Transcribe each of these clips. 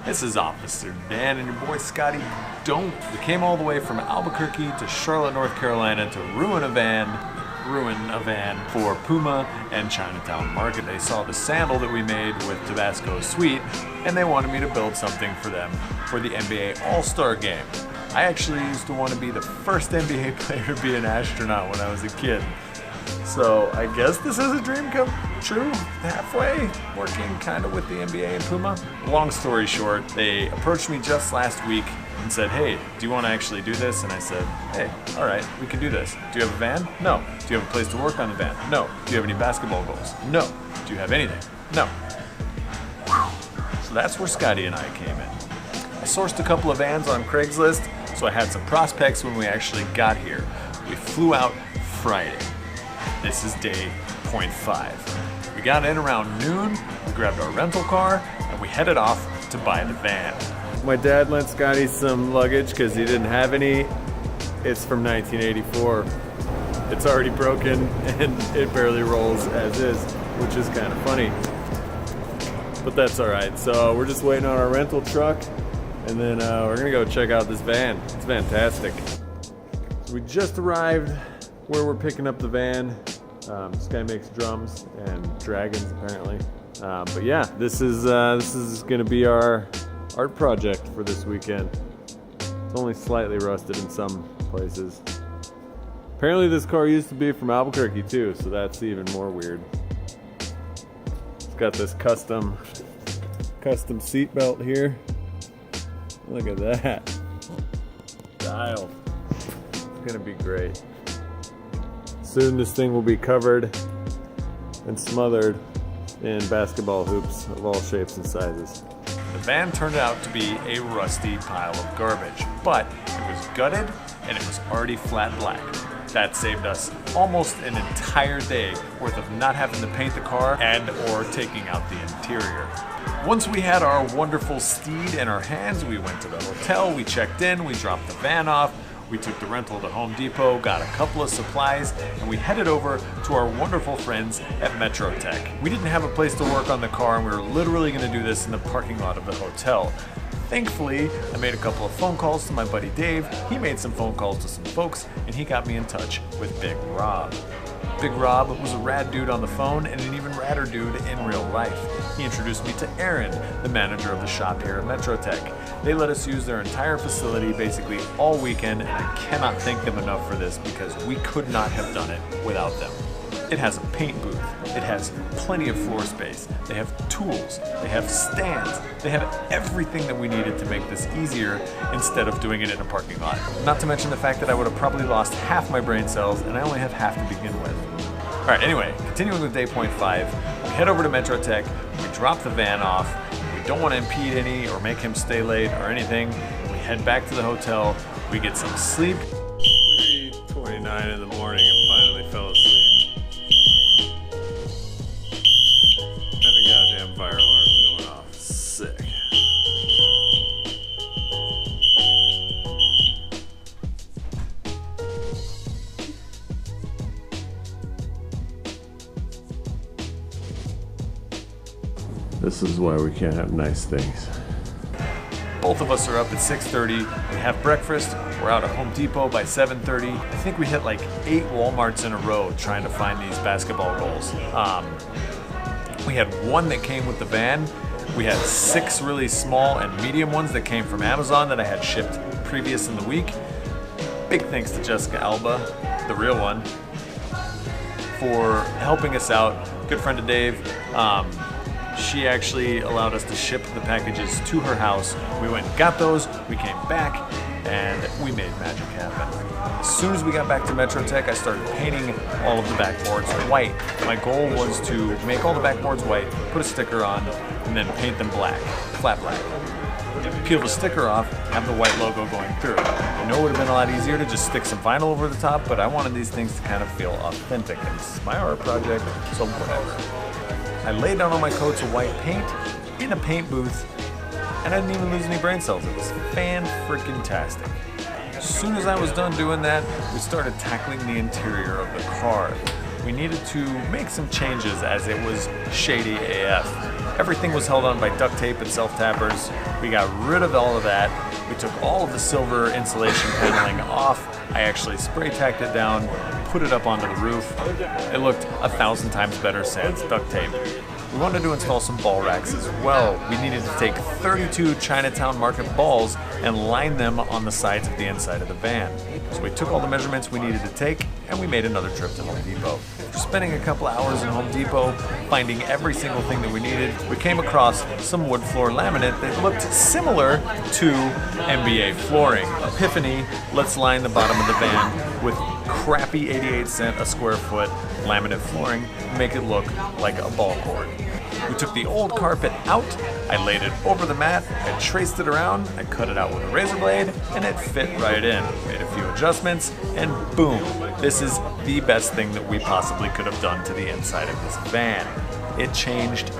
This is Officer Dan and your boy Scotty Don't. We came all the way from Albuquerque to Charlotte, North Carolina to ruin a van for Puma and Chinatown Market. They saw the sandal that we made with Tabasco Sweet and they wanted me to build something for them for the NBA All-Star Game. I actually used to want to be the first NBA player to be an astronaut when I was a kid. So I guess this is a dream come true, halfway, working kind of with the NBA and Puma. Long story short, they approached me just last week and said, hey, do you want to actually do this? And I said, hey, all right, we can do this. Do you have a van? No. Do you have a place to work on the van? No. Do you have any basketball goals? No. Do you have anything? No. So that's where Scotty and I came in. I sourced a couple of vans on Craigslist, so I had some prospects when we actually got here. We flew out Friday. This is day 0.5. We got in around noon, we grabbed our rental car, and we headed off to buy the van. My dad lent Scotty some luggage because he didn't have any. It's from 1984. It's already broken and it barely rolls as is, which is kind of funny. But that's alright. So we're just waiting on our rental truck and then we're gonna go check out this van. It's fantastic. So we just arrived where we're picking up the van. This guy makes drums and dragons apparently. But yeah, this is gonna be our art project for this weekend. It's only slightly rusted in some places. Apparently this car used to be from Albuquerque too, so that's even more weird. It's got this custom seat belt here. Look at that. Style. It's gonna be great. Soon this thing will be covered and smothered in basketball hoops of all shapes and sizes. The van turned out to be a rusty pile of garbage, but it was gutted and it was already flat black. That saved us almost an entire day worth of not having to paint the car and or taking out the interior. Once we had our wonderful steed in our hands, we went to the hotel, we checked in, we dropped the van off, we took the rental to Home Depot, got a couple of supplies, and we headed over to our wonderful friends at Metro Tech. We didn't have a place to work on the car, and we were literally going to do this in the parking lot of the hotel. Thankfully, I made a couple of phone calls to my buddy Dave, he made some phone calls to some folks, and he got me in touch with Big Rob. Big Rob was a rad dude on the phone and an even radder dude in real life. He introduced me to Aaron, the manager of the shop here at Metro Tech. They let us use their entire facility basically all weekend, and I cannot thank them enough for this because we could not have done it without them. It has a paint booth, it has plenty of floor space, they have tools, they have stands, they have everything that we needed to make this easier instead of doing it in a parking lot. Not to mention the fact that I would have probably lost half my brain cells and I only have half to begin with. Alright, anyway, continuing with day 0.5, we head over to Metro Tech, we drop the van off, we don't want to impede any or make him stay late or anything, we head back to the hotel, we get some sleep. 3:29 in the morning and finally fell asleep. And the goddamn fire alarm's going off. Sick. This is why we can't have nice things. Both of us are up at 6:30, we have breakfast, we're out at Home Depot by 7:30. I think we hit like 8 Walmarts in a row trying to find these basketball goals. We had one that came with the van, we had 6 really small and medium ones that came from Amazon that I had shipped previous in the week. Big thanks to Jessica Alba, the real one, for helping us out. Good friend of Dave. She actually allowed us to ship the packages to her house. We went and got those, we came back, and we made magic happen. As soon as we got back to Metro Tech, I started painting all of the backboards white. My goal was to make all the backboards white, put a sticker on, and then paint them black, flat black. Peel the sticker off, have the white logo going through. I know it would have been a lot easier to just stick some vinyl over the top, but I wanted these things to kind of feel authentic. And this is my art project, so whatever. I laid down all my coats of white paint in a paint booth, and I didn't even lose any brain cells. It was fan-freaking-tastic. As soon as I was done doing that, we started tackling the interior of the car. we needed to make some changes as it was shady AF. Everything was held on by duct tape and self-tappers. We got rid of all of that. We took all of the silver insulation paneling off. I actually spray tacked it down, put it up onto the roof. It looked 1,000 times better sans duct tape. We wanted to install some ball racks as well. We needed to take 32 Chinatown Market balls and line them on the sides of the inside of the van. So we took all the measurements we needed to take and we made another trip to Home Depot. After spending a couple hours in Home Depot, finding every single thing that we needed, we came across some wood floor laminate that looked similar to NBA flooring. Epiphany, let's line the bottom of the van with crappy 88-cent a square foot laminate flooring and make it look like a ball court. We took the old carpet out, I laid it over the mat, I traced it around, I cut it out with a razor blade, and it fit right in. Made a few adjustments, and boom, this is the best thing that we possibly could have done to the inside of this van. It changed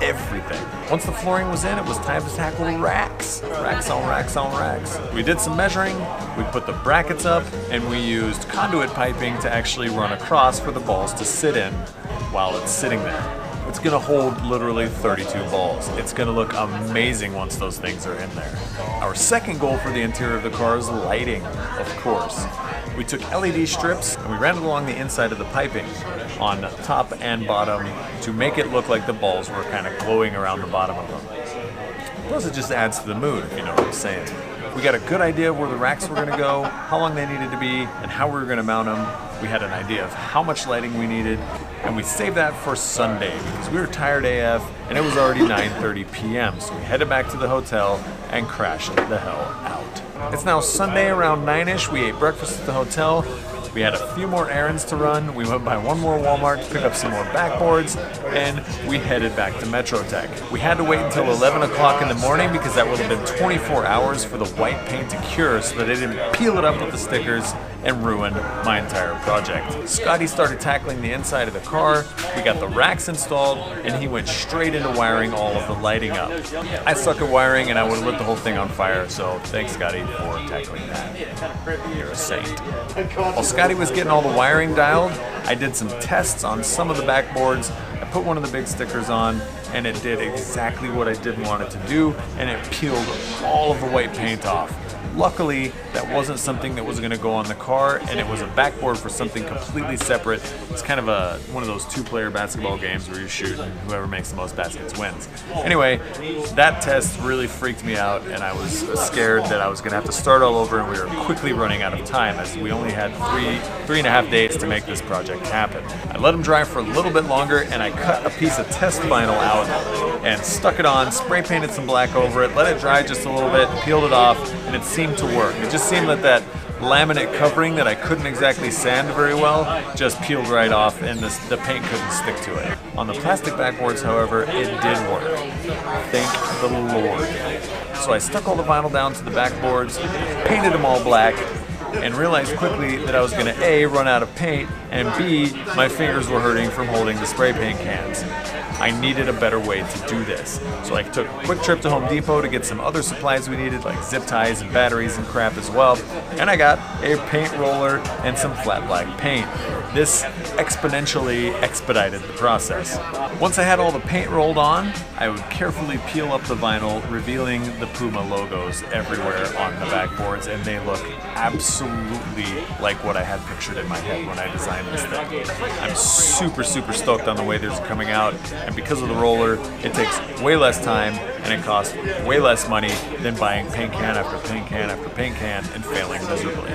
everything. Once the flooring was in, it was time to tackle the racks. Racks on racks on racks. We did some measuring, we put the brackets up, and we used conduit piping to actually run across for the balls to sit in while it's sitting there. It's gonna hold literally 32 balls. It's gonna look amazing once those things are in there. Our second goal for the interior of the car is lighting, of course. We took LED strips and we ran it along the inside of the piping on top and bottom to make it look like the balls were kind of glowing around the bottom of them. Plus it just adds to the mood, if you know what I'm saying. We got a good idea of where the racks were gonna go, how long they needed to be, and how we were gonna mount them. We had an idea of how much lighting we needed, and we saved that for Sunday because we were tired AF and it was already 9:30 p.m. So we headed back to the hotel and crashed the hell out. It's now Sunday around 9-ish. We ate breakfast at the hotel. We had a few more errands to run. We went by one more Walmart to pick up some more backboards, and we headed back to MetroTech. We had to wait until 11 o'clock in the morning because that would have been 24 hours for the white paint to cure so that it didn't peel it up with the stickers and ruin my entire project. Scotty started tackling the inside of the car. We got the racks installed, and he went straight into wiring all of the lighting up. I suck at wiring, and I would have lit the whole thing on fire, so thanks, Scotty, for tackling that. You're a saint. While Scotty was getting all the wiring dialed, I did some tests on some of the backboards. I put one of the big stickers on, and it did exactly what I didn't want it to do, and it peeled all of the white paint off. Luckily, that wasn't something that was going to go on the car, and it was a backboard for something completely separate. It's kind of one of those two-player basketball games where you shoot and whoever makes the most baskets wins. Anyway, that test really freaked me out, and I was scared that I was going to have to start all over, and we were quickly running out of time as we only had three and a half days to make this project happen. I let them dry for a little bit longer, and I cut a piece of test vinyl out and stuck it on, spray painted some black over it, let it dry just a little bit, peeled it off, and it seemed to work. It just seemed that laminate covering that I couldn't exactly sand very well just peeled right off, and the paint couldn't stick to it. On the plastic backboards, however, it did work. Thank the Lord. So I stuck all the vinyl down to the backboards, painted them all black, and realized quickly that I was going to A, run out of paint, and B, my fingers were hurting from holding the spray paint cans. I needed a better way to do this. So I took a quick trip to Home Depot to get some other supplies we needed, like zip ties and batteries and crap as well. And I got a paint roller and some flat black paint. This exponentially expedited the process. Once I had all the paint rolled on, I would carefully peel up the vinyl, revealing the Puma logos everywhere on the backboards, and they look absolutely like what I had pictured in my head when I designed this thing. I'm super stoked on the way these are coming out, and because of the roller, it takes way less time and it costs way less money than buying paint can after paint can after paint can and failing miserably.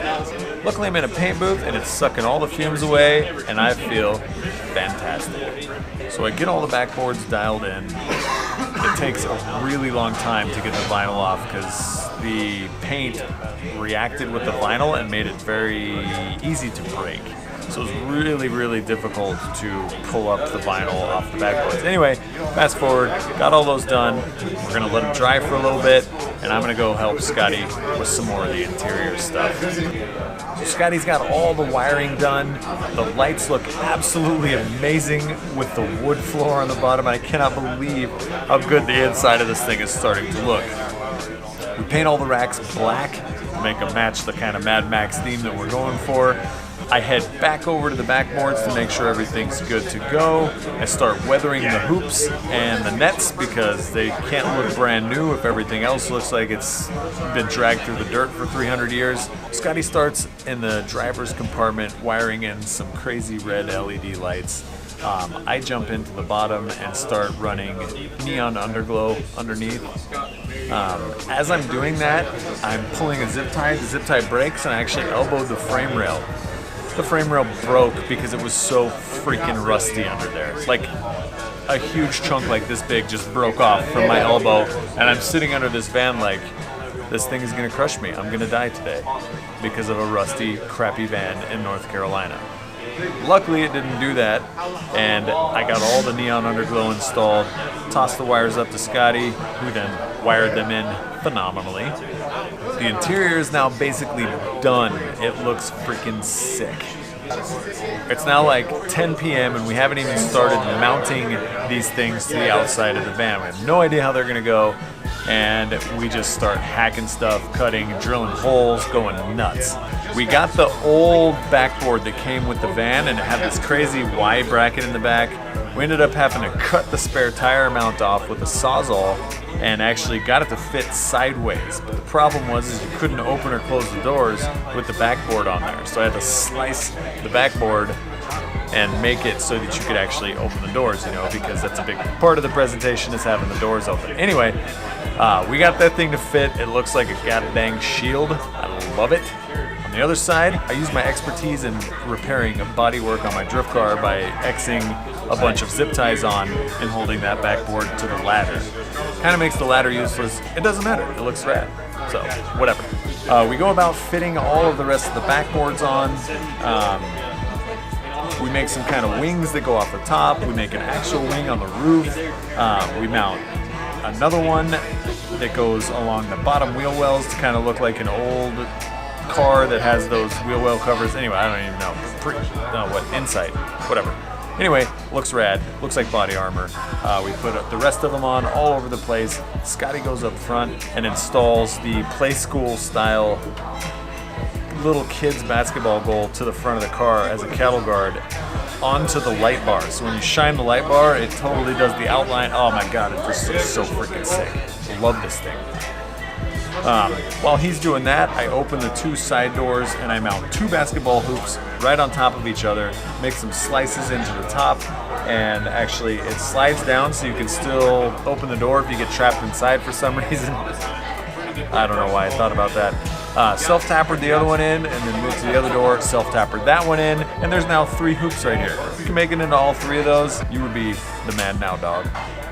Luckily, I'm in a paint booth and it's sucking all the fumes away, and I feel fantastic. So I get all the backboards dialed in. It takes a really long time to get the vinyl off because the paint reacted with the vinyl and made it very easy to break. So it was really difficult to pull up the vinyl off the backboards. Anyway, fast forward, got all those done. We're gonna let them dry for a little bit, and I'm gonna go help Scotty with some more of the interior stuff. So Scotty's got all the wiring done. The lights look absolutely amazing with the wood floor on the bottom. I cannot believe how good the inside of this thing is starting to look. We paint all the racks black to make them match the kind of Mad Max theme that we're going for. I head back over to the backboards to make sure everything's good to go. I start weathering the hoops and the nets because they can't look brand new if everything else looks like it's been dragged through the dirt for 300 years. Scotty starts in the driver's compartment wiring in some crazy red LED lights. I jump into the bottom and start running neon underglow underneath. As I'm doing that, I'm pulling a zip tie. The zip tie breaks and I actually elbowed the frame rail. The frame rail broke because it was so freaking rusty under there. Like a huge chunk like this big just broke off from my elbow, and I'm sitting under this van like, this thing is gonna crush me. I'm gonna die today because of a rusty, crappy van in North Carolina. Luckily it didn't do that, and I got all the neon underglow installed, tossed the wires up to Scotty, who then wired them in phenomenally. The interior is now basically done. It looks freaking sick. It's now like 10 p.m. and we haven't even started mounting these things to the outside of the van. We have no idea how they're gonna go, and we just start hacking stuff, cutting, drilling holes, going nuts. We got the old backboard that came with the van, and it had this crazy Y bracket in the back. We ended up having to cut the spare tire mount off with a Sawzall and actually got it to fit sideways. But the problem was is you couldn't open or close the doors with the backboard on there. So I had to slice the backboard and make it so that you could actually open the doors, you know, because that's a big part of the presentation is having the doors open. Anyway, we got that thing to fit. It looks like a goddamn shield. I love it. On the other side, I use my expertise in repairing bodywork on my drift car by Xing a bunch of zip ties on and holding that backboard to the ladder. Kind of makes the ladder useless. It doesn't matter. It looks rad. So, whatever. We go about fitting all of the rest of the backboards on. We make some kind of wings that go off the top. We make an actual wing on the roof. We mount another one that goes along the bottom wheel wells to kind of look like an old car that has those wheel well covers. Anyway, I don't even know. What Insight, whatever. Anyway, looks rad. Looks like body armor. We put the rest of them on all over the place. Scotty goes up front and installs the play school style little kids basketball goal to the front of the car as a cattle guard onto the light bar. So when you shine the light bar, it totally does the outline. Oh my god, it just looks so freaking sick. Love this thing. While he's doing that, I open the two side doors and I mount two basketball hoops right on top of each other, make some slices into the top, and actually it slides down so you can still open the door if you get trapped inside for some reason. I don't know why I thought about that. Self-tappered the other one in and then moved to the other door, self-tappered that one in, and there's now 3 hoops right here. If you can make it into all 3 of those, you would be the man now, dog.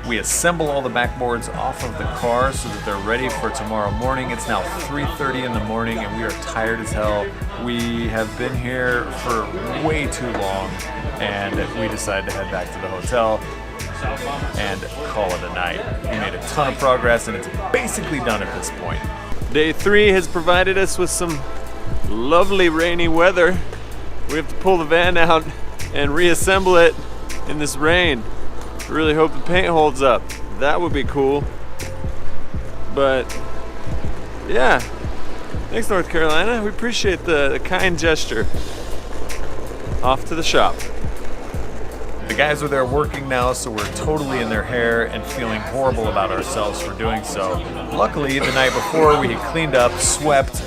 We assemble all the backboards off of the car so that they're ready for tomorrow morning. It's now 3:30 in the morning and we are tired as hell. We have been here for way too long and we decided to head back to the hotel and call it a night. We made a ton of progress and it's basically done at this point. Day 3 has provided us with some lovely rainy weather. We have to pull the van out and reassemble it in this rain. Really hope the paint holds up. That would be cool. But yeah, thanks North Carolina. We appreciate the kind gesture. Off to the shop. The guys are there working now, so we're totally in their hair and feeling horrible about ourselves for doing so. Luckily, the night before we had cleaned up, swept,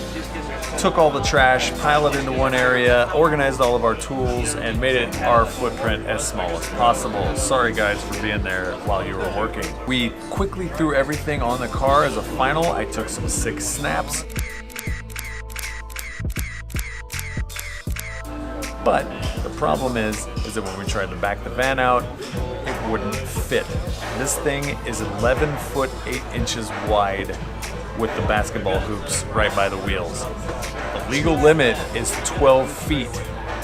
took all the trash, piled it into one area, organized all of our tools, and made it our footprint as small as possible. Sorry guys for being there while you were working. We quickly threw everything on the car as a final. I took some sick snaps. But the problem is that when we tried to back the van out, it wouldn't fit. This thing is 11 foot 8 inches wide with the basketball hoops right by the wheels. The legal limit is 12 feet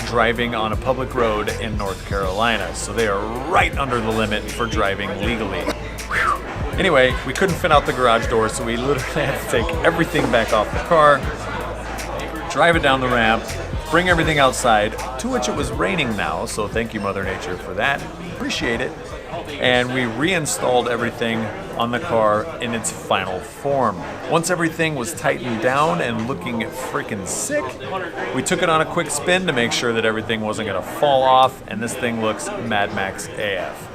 driving on a public road in North Carolina, so they are right under the limit for driving legally. Whew. Anyway, we couldn't fit out the garage door, so we literally had to take everything back off the car, drive it down the ramp, bring everything outside, to which it was raining now, so thank you Mother Nature for that. Appreciate it. and we reinstalled everything on the car in its final form. Once everything was tightened down and looking freaking sick, we took it on a quick spin to make sure that everything wasn't going to fall off, and this thing looks Mad Max AF.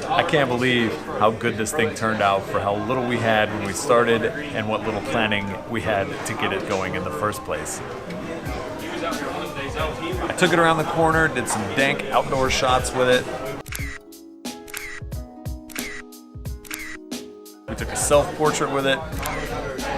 I can't believe how good this thing turned out for how little we had when we started and what little planning we had to get it going in the first place. I took it around the corner, did some dank outdoor shots with it. We took a self-portrait with it.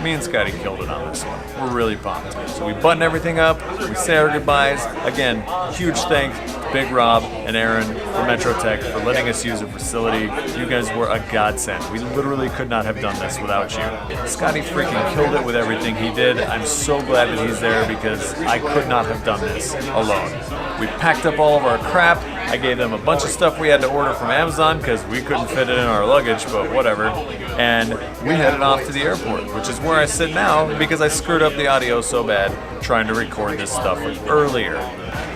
Me and Scotty killed it on this one. We're really pumped. So we button everything up, we say our goodbyes. Again, huge thanks to Big Rob and Aaron from Metrotech for letting us use their facility. You guys were a godsend. We literally could not have done this without you. Scotty freaking killed it with everything he did. I'm so glad that he's there because I could not have done this alone. We packed up all of our crap. I gave them a bunch of stuff we had to order from Amazon because we couldn't fit it in our luggage, but whatever. And we headed off to the airport, which is where I sit now because I screwed up the audio so bad trying to record this stuff earlier.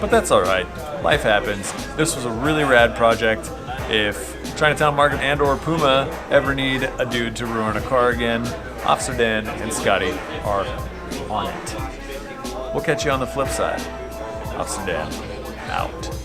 But that's alright. Life happens. This was a really rad project. If Chinatown Market and or Puma ever need a dude to ruin a car again, Officer Dan and Scotty are on it. We'll catch you on the flip side. Officer Dan, out.